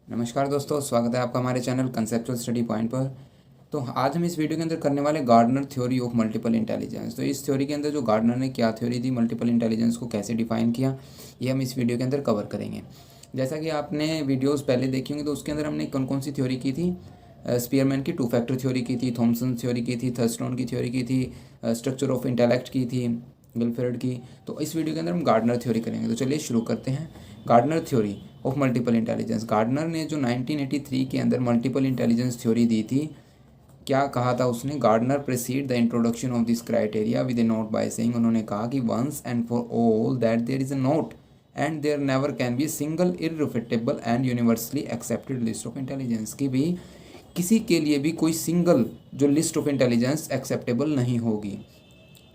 नमस्कार दोस्तों, स्वागत है आपका हमारे चैनल कंसेप्चुअल स्टडी पॉइंट पर। तो आज हम इस वीडियो के अंदर करने वाले Gardner theory of multiple intelligence. तो इस थ्योरी के अंदर जो गार्डनर ने क्या थ्योरी दी, मल्टीपल इंटेलिजेंस को कैसे डिफाइन किया, ये हम इस वीडियो के अंदर कवर करेंगे। जैसा कि आपने वीडियोज़ पहले देखी होंगी तो उसके अंदर हमने कौन कौन सी थ्योरी की थी। स्पीयरमैन की टू फैक्टर थ्योरी की थी, थॉमसन थ्योरी की थी, थर्स्टोन की थ्योरी की थी, स्ट्रक्चर ऑफ इंटेलेक्ट की थी, गिलफेर्ड की। तो इस वीडियो के अंदर हम गार्डनर थ्योरी करेंगे। तो चलिए शुरू करते हैं। Gardner theory of multiple intelligence. Gardner ने जो 1983 के अंदर मल्टीपल इंटेलिजेंस थ्योरी दी थी, क्या कहा था उसने? Gardner preceded the introduction of this criteria with a note by saying, उन्होंने कहा कि once and for all that there is a note and there never can be single irrefutable and universally accepted list of intelligence. की भी किसी के लिए भी कोई सिंगल जो लिस्ट ऑफ इंटेलिजेंस एक्सेप्टेबल नहीं होगी।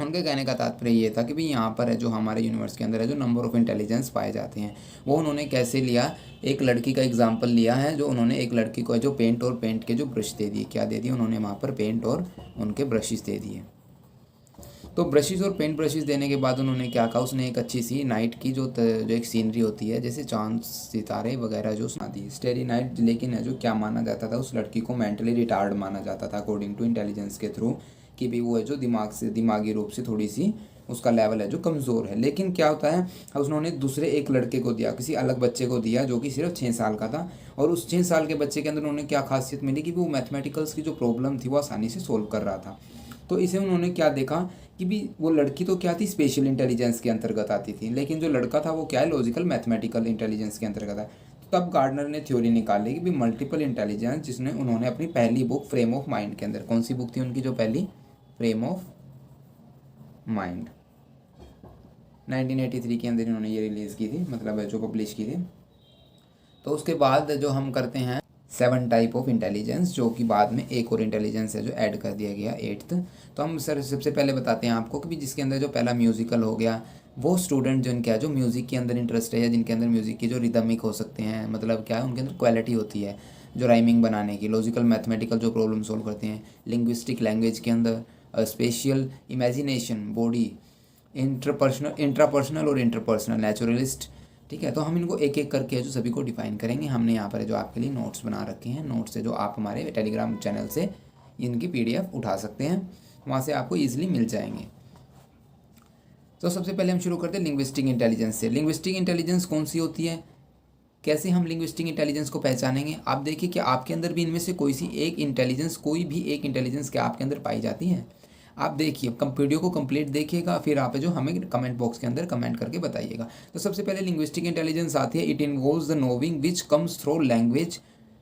उनके कहने का तात्पर्य ये था कि भाई यहाँ पर है जो हमारे यूनिवर्स के अंदर है जो नंबर ऑफ़ इंटेलिजेंस पाए जाते हैं, वो उन्होंने कैसे लिया? एक लड़की का एग्जांपल लिया है, जो उन्होंने एक लड़की को है जो पेंट और पेंट के जो ब्रश दे दिए। क्या दे दिए उन्होंने? वहाँ पर पेंट और उनके ब्रशेस दे दिए। तो ब्रशेस और पेंट ब्रशेस देने के बाद उन्होंने क्या कहा? उसने एक अच्छी सी नाइट की जो एक सीनरी होती है, जैसे चांद सितारे वगैरह जो सुना दी, स्टेरी नाइट। लेकिन है जो क्या माना जाता था, उस लड़की को मेंटली रिटार्ड माना जाता था अकॉर्डिंग टू इंटेलिजेंस के थ्रू, कि भी वो है जो दिमागी रूप से थोड़ी सी उसका लेवल है जो कमज़ोर है। लेकिन क्या होता है, उन्होंने दूसरे एक लड़के को दिया, किसी अलग बच्चे को दिया जो कि सिर्फ 6 साल का था। और उस 6 साल के बच्चे के अंदर उन्होंने क्या खासियत मिली कि वो मैथमेटिकल्स की जो प्रॉब्लम थी वो आसानी से सोल्व कर रहा था। तो इसे उन्होंने क्या देखा कि भी वो लड़की तो क्या थी, स्पेशल इंटेलिजेंस के अंतर्गत आती थी, लेकिन जो लड़का था वो क्या है, लॉजिकल मैथमेटिकल इंटेलिजेंस के अंतर्गत है। तब गार्डनर ने थ्योरी निकाली कि भी मल्टीपल इंटेलिजेंस, जिसने उन्होंने अपनी पहली बुक फ्रेम ऑफ माइंड के अंदर, कौन सी बुक थी उनकी जो पहली? फ्रेम ऑफ माइंड 1983 के अंदर इन्होंने ये रिलीज़ की थी, मतलब है जो पब्लिश की थी। तो उसके बाद जो हम करते हैं 7 टाइप ऑफ इंटेलिजेंस, जो कि बाद में एक और इंटेलिजेंस है जो ऐड कर दिया गया 8th। तो हम सर सबसे पहले बताते हैं आपको कि भी जिसके अंदर जो पहला म्यूज़िकल हो गया, वो स्टूडेंट जिनके है जो म्यूज़िक के अंदर इंटरेस्ट है, या जिनके अंदर म्यूज़िक की जो रिदमिक हो सकते हैं, मतलब क्या है उनके अंदर क्वालिटी होती है जो राइमिंग बनाने की, लॉजिकल मैथमेटिकल जो प्रॉब्लम सॉल्व करते हैं, लिंग्विस्टिक लैंग्वेज के अंदर, स्पेशियल इमेजिनेशन, बॉडी, इंट्रापर्सनल और इंटरपर्सनल, नेचुरलिस्ट। ठीक है, तो हम इनको एक एक करके जो सभी को डिफाइन करेंगे। हमने यहाँ पर जो आपके लिए नोट्स बना रखे हैं, नोट्स है जो आप हमारे टेलीग्राम चैनल से इनकी PDF उठा सकते हैं, वहाँ से आपको ईजिली मिल जाएंगे। तो सबसे पहले हम शुरू करते हैं लिंग्विस्टिक इंटेलिजेंस से। लिंग्विस्टिक इंटेलिजेंस कौन सी होती है, कैसे हम लिंग्विस्टिक इंटेलिजेंस को पहचानेंगे? आप देखिए कि आपके अंदर भी इनमें से कोई सी एक इंटेलिजेंस, कोई भी एक इंटेलिजेंस क्या आपके अंदर पाई जाती है? आप देखिए, वीडियो को कंप्लीट देखिएगा, फिर आप जो हमें कमेंट बॉक्स के अंदर कमेंट करके बताइएगा। तो सबसे पहले लिंग्विस्टिक इंटेलिजेंस आती है, it involves the नोविंग which comes through language.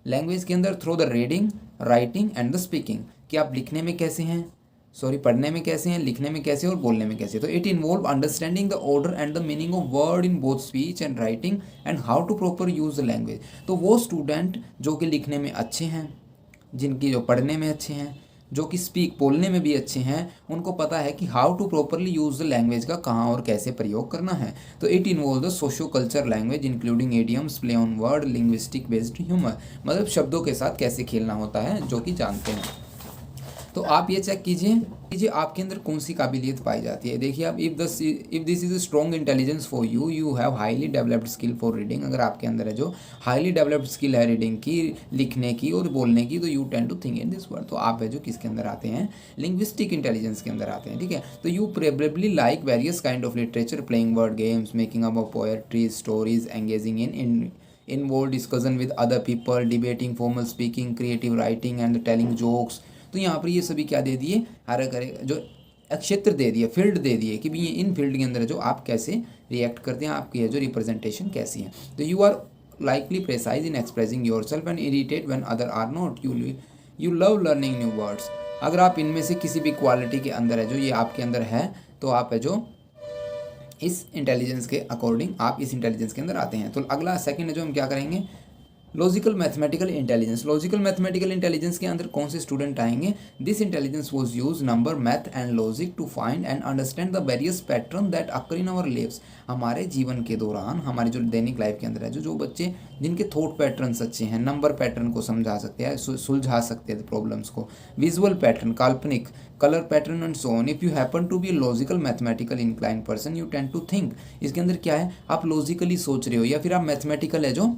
Language के अंदर through the reading, writing and the speaking, कि आप लिखने में कैसे हैं, पढ़ने में कैसे हैं, लिखने में कैसे और बोलने में कैसे। तो it involve understanding the order and the meaning of word in both speech and writing and how to proper use the language. तो वो स्टूडेंट जो कि लिखने में अच्छे हैं, जिनकी जो पढ़ने में अच्छे हैं, जो कि बोलने में भी अच्छे हैं, उनको पता है कि how to properly use the language का कहाँ और कैसे प्रयोग करना है। तो it involve the socio culture language including idioms, play on word, linguistic based humour, मतलब शब्दों के साथ कैसे खेलना होता है जो कि जानते हैं। तो आप ये चेक कीजिए आपके अंदर कौन सी काबिलियत पाई जाती है। देखिए आप, if this is a strong intelligence for you, you have highly developed skill for reading. अगर आपके अंदर है जो हाईली डेवलप्ड स्किल है रीडिंग की, लिखने की और बोलने की, तो you tend to think in this word. तो आप है जो किसके अंदर आते हैं? लिंग्विस्टिक इंटेलिजेंस के अंदर आते हैं। ठीक है, तो you probably like various kind of literature, playing word games, making up of poetry, stories, engaging in involved discussion with other people, debating, formal speaking, creative writing and telling jokes। तो यहाँ पर ये सभी क्या दे दिए? हर जो क्षेत्र दे दिए, फील्ड दे दिए कि भी ये इन फील्ड के अंदर जो आप कैसे रिएक्ट करते हैं, आपकी है जो रिप्रेजेंटेशन कैसी है। तो you are likely precise in expressing yourself and irritate when other are not. You love learning new words. अगर आप इनमें से किसी भी क्वालिटी के अंदर है जो ये आपके अंदर है, तो आप है जो इस इंटेलिजेंस के अकॉर्डिंग आप इस इंटेलिजेंस के अंदर आते हैं। तो अगला सेकंड है जो हम क्या करेंगे, logical mathematical intelligence. Logical mathematical intelligence के अंदर कौन से स्टूडेंट आएंगे? This intelligence was use number, math and logic to find and understand the various pattern that occur in our lives. हमारे जीवन के दौरान, हमारे जो दैनिक लाइफ के अंदर है जो बच्चे जिनके थॉट पैटर्न्स अच्छे हैं, नंबर पैटर्न को समझा सकते हैं, सुलझा सकते हैं प्रॉब्लम्स को, विजुअल पैटर्न, काल्पनिक, colour pattern and so on. If you happen to be a logical mathematical incline person, you tend to think. इसके अंदर क्या है, आप लॉजिकली सोच रहे हो या फिर आप मैथमेटिकल है जो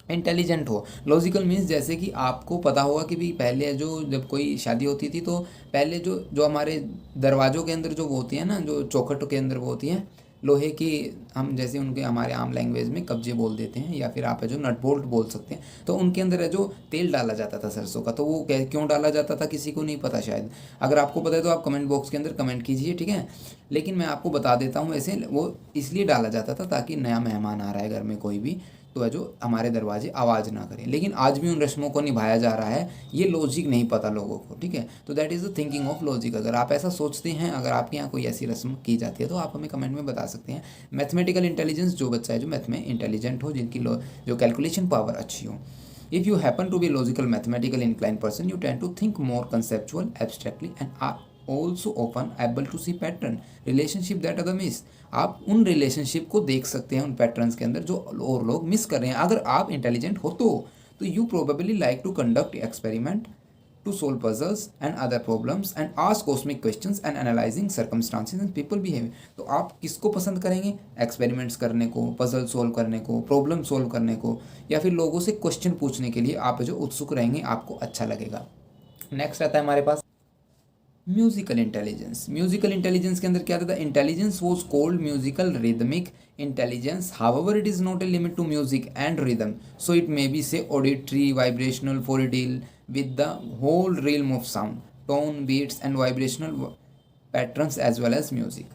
इंटेलिजेंट हो। लॉजिकल मीन्स जैसे कि आपको पता होगा कि भाई पहले जो जब कोई शादी होती थी तो पहले जो जो हमारे दरवाज़ों के अंदर जो वो होती है ना, जो चौखट के अंदर वो होती है लोहे की, हम जैसे उनके हमारे आम लैंग्वेज में कब्जे बोल देते हैं, या फिर आप है जो नट बोल्ट बोल सकते हैं। तो उनके अंदर है जो तेल डाला जाता था सरसों का, तो वो क्यों डाला जाता था किसी को नहीं पता शायद। अगर आपको पता है तो आप कमेंट बॉक्स के अंदर कमेंट कीजिए, ठीक है। लेकिन मैं आपको बता देता हूँ, ऐसे वो इसलिए डाला जाता था ताकि नया मेहमान आ रहा है घर में कोई भी, तो है जो हमारे दरवाजे आवाज़ ना करें। लेकिन आज भी उन रस्मों को निभाया जा रहा है, ये लॉजिक नहीं पता लोगों को, ठीक है। तो that is the thinking of logic. अगर आप ऐसा सोचते हैं, अगर आपके यहाँ कोई ऐसी रस्म की जाती है तो आप हमें कमेंट में बता सकते हैं। मैथमेटिकल इंटेलिजेंस, जो बच्चा है जो मैथ में इंटेलिजेंट हो, जिनकी जो कैलकुलेशन पावर अच्छी हो। If you happen to be a logical, mathematical inclined person, you tend to think more conceptual, abstractly, and are also often able to see pattern, relationship that other miss. आप उन relationship को देख सकते हैं उन patterns के अंदर जो और लोग मिस कर रहे हैं। अगर आप इंटेलिजेंट हो तो you probably like to conduct experiment, to solve puzzles and other problems and ask cosmic questions and analyzing circumstances and people behavior। तो आप किसको पसंद करेंगे? एक्सपेरिमेंट्स करने को, पजल सोल्व करने को, प्रॉब्लम सोल्व करने को, या फिर लोगों से क्वेश्चन पूछने के लिए आप जो उत्सुक रहेंगे, आपको अच्छा लगेगा। नेक्स्ट आता है हमारे पास म्यूजिकल इंटेलिजेंस। म्यूजिकल इंटेलिजेंस के अंदर क्या आता था? Intelligence was called musical rhythmic intelligence, however it is not a limit to music and rhythm, so it may be say auditory, vibrational, for deal with the whole realm of sound, tone, beats and vibrational patterns as well as music।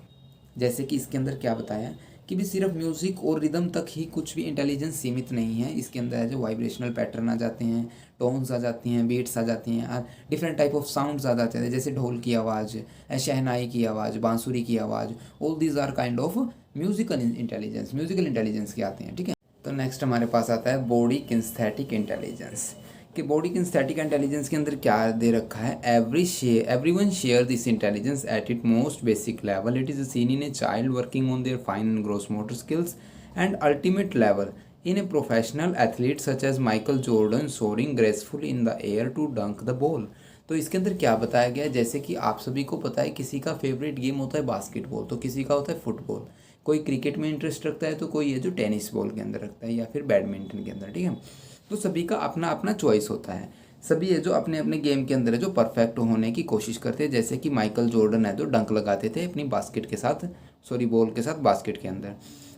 जैसे कि इसके अंदर क्या बताया कि भी सिर्फ music और रिदम तक ही कुछ भी इंटेलिजेंस सीमित नहीं है। इसके अंदर है जो वाइब्रेशनल पैटर्न आ जाते हैं, टोन्स आ जाती हैं, बीट्स आ जाती हैं, डिफरेंट टाइप ऑफ साउंड्स आ जाते हैं, जैसे ढोल की आवाज़, शहनाई की आवाज़, बांसुरी की आवाज़। All these are kind of musical intelligence, musical intelligence के आते हैं, ठीक है। तो नेक्स्ट हमारे पास आता है बॉडी किनेस्थेटिक इंटेलिजेंस। कि बॉडी किनेस्थेटिक इंटेलिजेंस के अंदर क्या दे रखा है? Everyone share this intelligence at it most basic level. It is seen in a child working on their fine and gross motor skills and ultimate level in a professional athlete such as Michael Jordan soaring graceful in the air to dunk the ball. तो इसके अंदर क्या बताया गया है? जैसे कि आप सभी को पता है किसी का फेवरेट गेम होता है बास्केटबॉल, तो किसी का होता है फुटबॉल, कोई क्रिकेट में इंटरेस्ट रखता है, तो कोई है जो टेनिस बॉल के अंदर रखता है, या फिर बैडमिंटन के अंदर, ठीक है। तो सभी का अपना अपना चॉइस होता है। सभी है जो अपने अपने गेम के अंदर है जो परफेक्ट होने की कोशिश करते हैं। जैसे कि माइकल जॉर्डन है जो डंक लगाते थे अपनी बास्केट के साथ, सॉरी बॉल के साथ बास्केट के अंदर।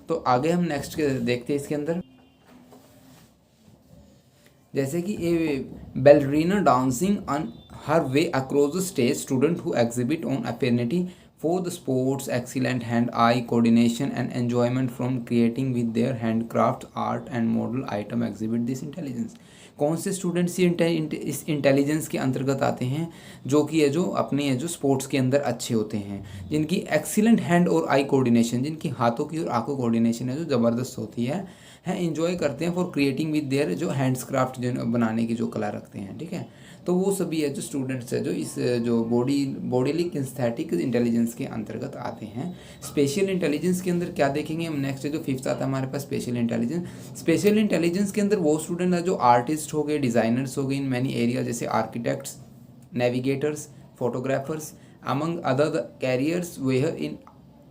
तो आगे हम नेक्स्ट देखते हैं इसके अंदर, जैसे कि a ballerina dancing on her way across the stage, student who exhibit on affinity for the sports, excellent hand-eye coordination and enjoyment from creating with their handcraft, art and model item exhibit this intelligence। कौन से students इस intelligence के अंतर्गत आते हैं? जो कि है जो अपने है जो स्पोर्ट्स के अंदर अच्छे होते हैं, जिनकी एक्सीलेंट हैंड और आई कोऑर्डिनेशन, जिनकी हाथों की और आंखों कोऑर्डिनेशन है जो ज़बरदस्त होती है इंजॉय करते हैं फॉर क्रिएटिंग विद देयर जो हैंड्स क्राफ्ट जो बनाने की जो कला रखते हैं, ठीक है। तो वो सभी है जो स्टूडेंट्स है जो इस जो बॉडीली किनेस्थेटिक इंटेलिजेंस के अंतर्गत आते हैं। स्पेशल इंटेलिजेंस के अंदर क्या देखेंगे हम? नेक्स्ट जो फिफ्थ आता है हमारे पास स्पेशल इंटेलिजेंस। स्पेशल इंटेलिजेंस के अंदर वो स्टूडेंट है जो आर्टिस्ट हो गए, डिज़ाइनर्स हो गए इन मैनी एरिया, जैसे architects, navigators, photographers among other careers where in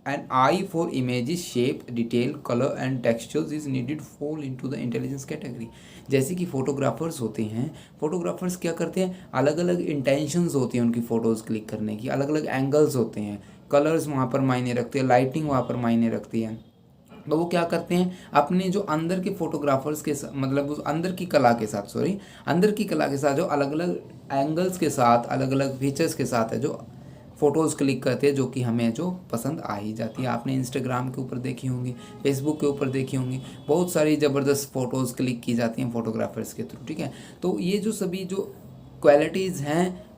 an eye for images, shape, detail, color and textures is needed fall into the intelligence category। जैसे कि फोटोग्राफर्स होते हैं, फोटोग्राफर्स क्या करते हैं? अलग अलग इंटेंशंस होती हैं उनकी फ़ोटोज़ क्लिक करने की, अलग अलग एंगल्स होते हैं, कलर्स वहाँ पर मायने रखते हैं, लाइटिंग वहाँ पर मायने रखती है। तो वो क्या करते हैं? अपने जो अंदर के फोटोग्राफर्स के मतलब उस अंदर की कला के साथ, अंदर की कला के साथ जो अलग अलग एंगल्स के साथ, अलग अलग फीचर्स के साथ है जो फ़ोटोज़ क्लिक करते हैं, जो कि हमें जो पसंद आ ही जाती है। आपने इंस्टाग्राम के ऊपर देखी होंगी, फेसबुक के ऊपर देखी होंगी, बहुत सारी ज़बरदस्त फ़ोटोज़ क्लिक की जाती हैं फोटोग्राफर्स के थ्रू, ठीक है। तो ये जो सभी जो क्वालिटीज़ हैं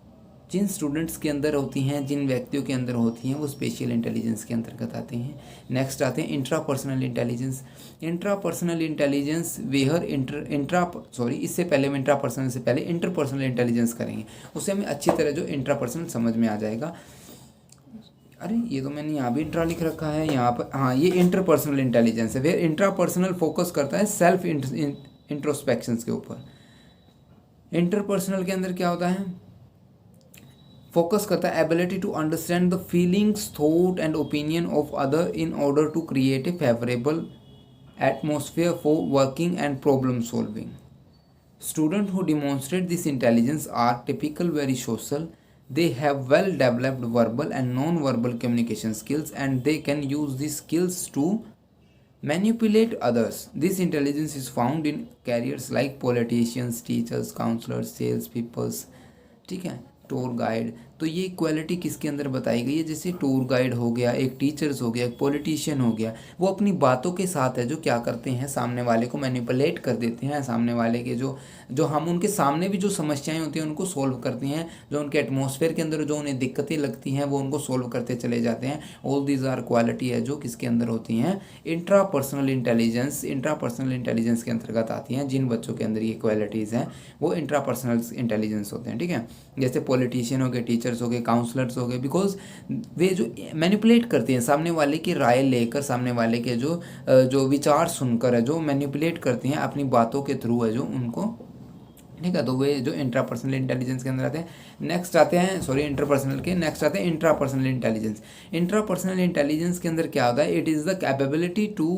जिन स्टूडेंट्स के अंदर होती हैं, जिन व्यक्तियों के अंदर होती हैं, वो स्पेशल इंटेलिजेंस के अंतर्गत आते हैं। नेक्स्ट आते हैं इंट्रापर्सनल इंटेलिजेंस। इंट्रापर्सनल इंटेलिजेंस वेहर इससे पहले हम इंट्रापर्सनल से पहले इंटरपर्सनल इंटेलिजेंस करेंगे, उससे हमें अच्छी तरह जो इंट्रापर्सनल समझ में आ जाएगा। अरे ये तो मैंने यहाँ भी इंट्रा लिख रखा है यहाँ पर, हाँ ये इंटरपर्सनल इंटेलिजेंस है। वेयर इंट्रापर्सनल फोकस करता है सेल्फ इंट्रोस्पेक्शंस के ऊपर। इंटरपर्सनल के अंदर क्या होता है? फोकस करता है ability to understand the feelings, thought and opinion of other in order to create a favourable atmosphere for working and problem solving. Student who demonstrate this intelligence are typical very social, they have well developed verbal and non-verbal communication skills and they can use these skills to manipulate others. This intelligence is found in careers like politicians, teachers, counselors, sales people, ठीक है, tour guide. तो ये quality किसके अंदर बताई गई है, जैसे टूर गाइड हो गया, एक टीचर्स हो गया, एक पॉलिटिशियन हो गया, वो अपनी बातों के साथ है जो क्या करते हैं, सामने वाले को मैनिपुलेट कर देते हैं, सामने वाले के जो जो हम उनके सामने भी जो समस्याएं होती हैं उनको सोल्व करते हैं, जो उनके एटमॉस्फेयर के अंदर जो उन्हें दिक्कतें लगती हैं वो उनको सोल्व करते चले जाते हैं। ऑल दीज आर क्वालिटी है जो किसके अंदर होती हैं, इंट्रापर्सनल इंटेलिजेंस। इंट्रापर्सनल इंटेलिजेंस के अंतर्गत आती हैं। जिन बच्चों के अंदर ये क्वालिटीज़ हैं वो इंट्रापर्सनल इंटेलिजेंस होते हैं, ठीक है। जैसे पॉलिटिशियन हो गए, टीचर्स हो गए, काउंसलर्स हो गए, बिकॉज वे जो मैनिपुलेट करते हैं सामने वाले की राय लेकर, सामने वाले के जो विचार सुनकर है, जो मैनिपुलेट करते हैं अपनी बातों के थ्रू है जो उनको, ठीक है। तो वे जो इंट्रापर्सनल इंटेलिजेंस के अंदर आते हैं। नेक्स्ट आते हैं, सॉरी इंटरपर्सनल के, नेक्स्ट आते हैं इंट्रापर्सनल इंटेलिजेंस। इंट्रापर्सनल इंटेलिजेंस के अंदर क्या होता है, it is the capability to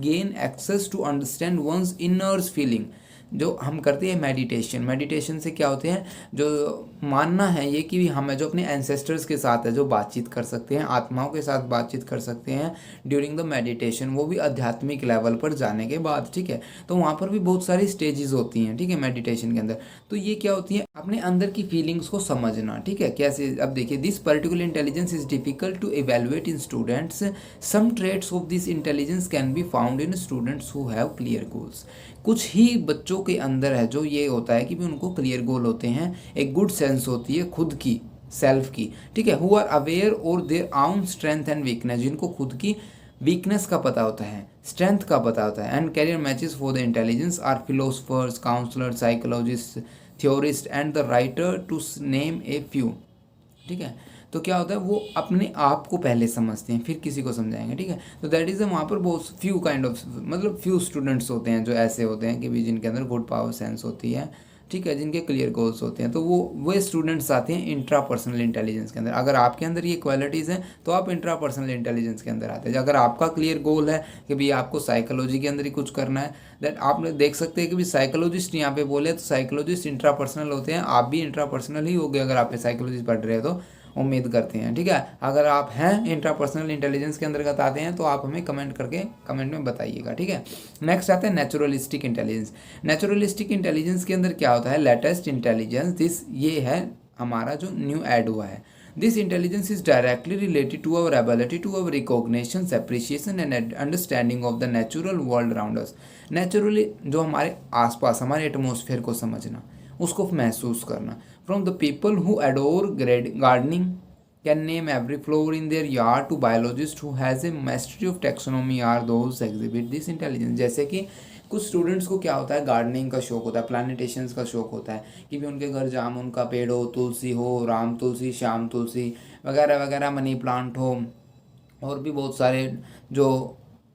gain access to understand one's inners feeling. जो हम करते हैं मेडिटेशन, मेडिटेशन से क्या होते हैं, जो मानना है ये कि हमें जो अपने एंसेस्टर्स के साथ है जो बातचीत कर सकते हैं, आत्माओं के साथ बातचीत कर सकते हैं ड्यूरिंग द मेडिटेशन, वो भी आध्यात्मिक लेवल पर जाने के बाद, ठीक है। तो वहाँ पर भी बहुत सारी स्टेजेस होती हैं, ठीक है, मेडिटेशन के अंदर। तो ये क्या होती है, अपने अंदर की फीलिंग्स को समझना, ठीक है, कैसे। अब देखिए, this particular intelligence is difficult to evaluate in students. Some traits of this intelligence can be found in students who have clear goals. कुछ ही बच्चों के अंदर है जो ये होता है कि भी उनको क्लियर गोल होते हैं, एक गुड सेंस होती है खुद की, सेल्फ की, ठीक है। हु आर अवेयर और देयर आउन स्ट्रेंथ एंड वीकनेस, जिनको खुद की वीकनेस का पता होता है, स्ट्रेंथ का पता होता है। And career matches for the intelligence are philosophers, counsellors, psychologist, theorist and the writer to name a few, ठीक है। तो क्या होता है, वो अपने आप को पहले समझते हैं फिर किसी को समझाएंगे, ठीक है। तो दैट इज़ वहाँ पर बहुत फ्यू काइंड ऑफ, मतलब फ्यू स्टूडेंट्स होते हैं जो ऐसे होते हैं कि भी जिनके अंदर गुड पावर सेंस होती है, ठीक है, जिनके क्लियर गोल्स होते हैं। तो वो स्टूडेंट्स आते हैं इंट्रापर्सनल इंटेलिजेंस के अंदर। अगर आपके अंदर ये क्वालिटीज़ हैं तो आप इंट्रापर्सनल इंटेलिजेंस के अंदर आते हैं। अगर आपका क्लियर गोल है कि भाई आपको साइकोलॉजी के अंदर ही कुछ करना है, दैट आप देख सकते हैं कि भी साइकोलॉजिस्ट यहाँ पे बोले तो साइकोलॉजिस्ट इंट्रापर्सनल होते हैं। आप भी इंट्रापर्सनल ही हो गए अगर आप साइकोलॉजी पढ़ रहे हो तो, उम्मीद करते हैं, ठीक है। अगर आप हैं इंट्रापर्सनल इंटेलिजेंस के अंतर्गत आते हैं तो आप हमें कमेंट करके कमेंट में बताइएगा, ठीक है। नेक्स्ट आता है नेचुरलिस्टिक इंटेलिजेंस। नेचुरलिस्टिक इंटेलिजेंस के अंदर क्या होता है, लेटेस्ट इंटेलिजेंस, दिस ये है हमारा जो न्यू ऐड हुआ है। This intelligence is directly related to our ability to our recognition, appreciation and understanding of the natural world around us. Naturally जो हमारे आसपास, हमारे एटमॉस्फेयर को समझना, उसको महसूस करना। From the people who adore gardening, can name every flower in their yard, to biologists who has a mastery of taxonomy are those exhibit this intelligence। जैसे कि कुछ स्टूडेंट्स को क्या होता है, गार्डनिंग का शौक होता है, प्लानिटेशंस का शौक होता है कि भी उनके घर जामुन का पेड़ हो, तुलसी हो, राम तुलसी, श्याम तुलसी वगैरह वगैरह, मनी प्लांट हो, और भी बहुत सारे जो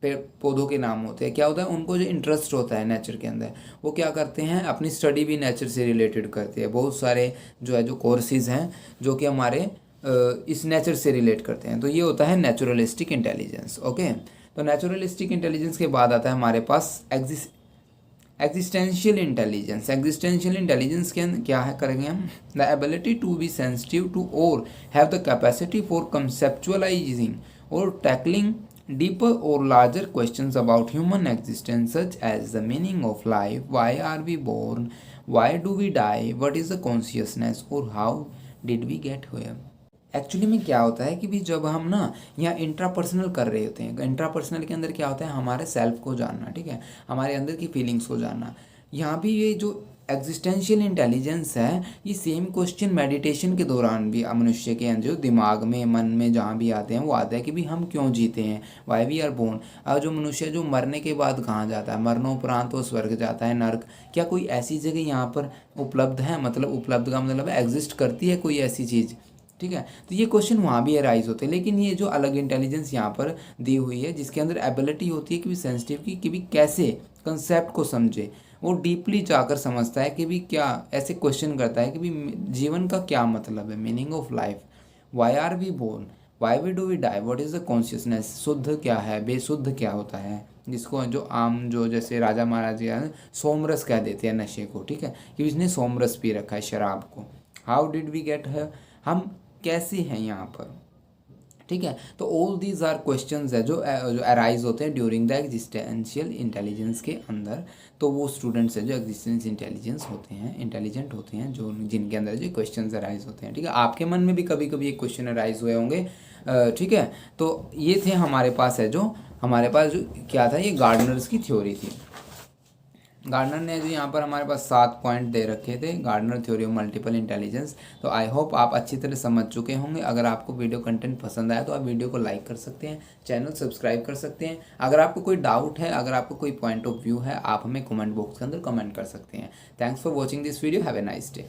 पेड़ पौधों के नाम होते हैं। क्या होता है, उनको जो इंटरेस्ट होता है नेचर के अंदर, वो क्या करते हैं, अपनी स्टडी भी नेचर से रिलेटेड करते हैं। बहुत सारे जो है जो कोर्सेज हैं जो कि हमारे इस नेचर से रिलेट करते हैं। तो ये होता है नेचुरलिस्टिक इंटेलिजेंस, ओके। तो नेचुरलिस्टिक इंटेलिजेंस के बाद आता है हमारे पास एग्जिस्टेंशियल इंटेलिजेंस। एग्जिस्टेंशियल इंटेलिजेंस के क्या है करेंगे हम, the ability to be sensitive to और have the capacity for conceptualising और tackling deeper or larger questions about human existence, such as the meaning of life, why are we born, why do we die, what is the consciousness, or how did we get here। Actually में क्या होता है कि भी जब हम ना यहाँ इंट्रापर्सनल कर रहे होते हैं, इंट्रापर्सनल के अंदर क्या होता है, हमारे सेल्फ को जानना, ठीक है, हमारे अंदर की फीलिंग्स को जानना। यहाँ भी ये जो एग्जिस्टेंशियल इंटेलिजेंस है, ये सेम क्वेश्चन मेडिटेशन के दौरान भी मनुष्य के अंदर जो दिमाग में, मन में जहाँ भी आते हैं, वो आता है कि भी हम क्यों जीते हैं, वाई वी आर बोर्न। और जो मनुष्य जो मरने के बाद कहाँ जाता है, मरणोपरांत वो स्वर्ग जाता है, नर्क, क्या कोई ऐसी जगह यहाँ पर उपलब्ध है, मतलब उपलब्ध का मतलब है एग्जिस्ट करती है कोई ऐसी चीज़, ठीक है। तो ये क्वेश्चन वहाँ भी अराइज होते हैं। लेकिन ये जो अलग इंटेलिजेंस यहाँ पर दी हुई है, जिसके अंदर एबिलिटी होती है कि भी सेंसिटिव की कि भी कैसे कंसेप्ट को समझे, वो डीपली जाकर समझता है कि भी क्या ऐसे क्वेश्चन करता है कि भी जीवन का क्या मतलब है, meaning of life, why are we born, why we do we die, what is the consciousness, शुद्ध क्या है, बेशुद्ध क्या होता है, जिसको जो आम जो जैसे राजा महाराजा सोमरस कह देते हैं नशे को, ठीक है, कि इसने सोमरस पी रखा है शराब को। हाउ डिड वी गेट है, हम कैसे हैं यहाँ पर, ठीक है। तो ऑल दीज आर क्वेश्चंस है जो अराइज होते हैं ड्यूरिंग द एग्जिस्टेंशियल इंटेलिजेंस के अंदर। तो वो स्टूडेंट्स है जो एग्जिस्टेंस इंटेलिजेंस होते हैं, इंटेलिजेंट होते हैं, जो जिनके अंदर जो क्वेश्चंस अराइज होते हैं, ठीक है। आपके मन में भी कभी कभी एक क्वेश्चन अराइज हुए होंगे, ठीक है। तो ये थे हमारे पास है जो हमारे पास जो क्या था, ये गार्डनर्स की थ्योरी थी। गार्डनर ने जो यहाँ पर हमारे पास 7 पॉइंट दे रखे थे, Gardner theory of multiple intelligence. तो आई होप आप अच्छी तरह समझ चुके होंगे। अगर आपको वीडियो कंटेंट पसंद आया तो आप वीडियो को लाइक कर सकते हैं, चैनल सब्सक्राइब कर सकते हैं। अगर आपको कोई डाउट है, अगर आपको कोई पॉइंट ऑफ व्यू है, आप हमें कमेंट बॉक्स के अंदर कमेंट कर सकते हैं। Thanks for watching this video, have a nice day.